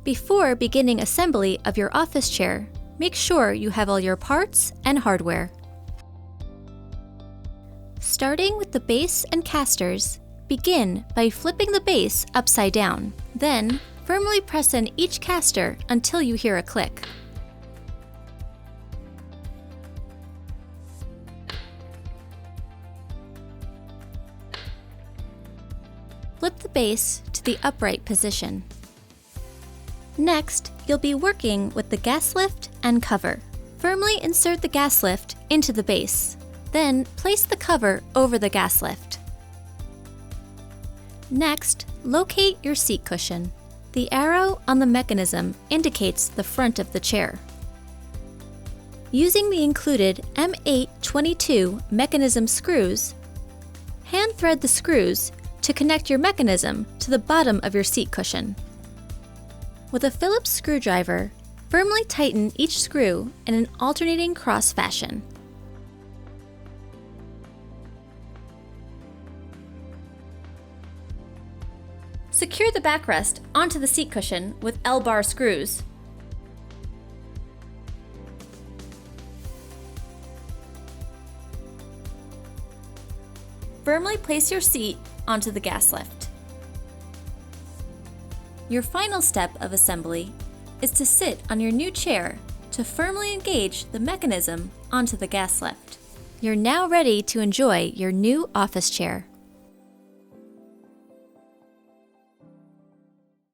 Before beginning assembly of your office chair, make sure you have all your parts and hardware. Starting with the base and casters, begin by flipping the base upside down. Then, firmly press in each caster until you hear a click. Flip the base to the upright position. Next, you'll be working with the gas lift and cover. Firmly insert the gas lift into the base. Then, place the cover over the gas lift. Next, locate your seat cushion. The arrow on the mechanism indicates the front of the chair. Using the included M822 mechanism screws, hand thread the screws to connect your mechanism to the bottom of your seat cushion. With a Phillips screwdriver, firmly tighten each screw in an alternating cross fashion. Secure the backrest onto the seat cushion with L-bar screws. Firmly place your seat onto the gas lift. Your final step of assembly is to sit on your new chair to firmly engage the mechanism onto the gas lift. You're now ready to enjoy your new office chair.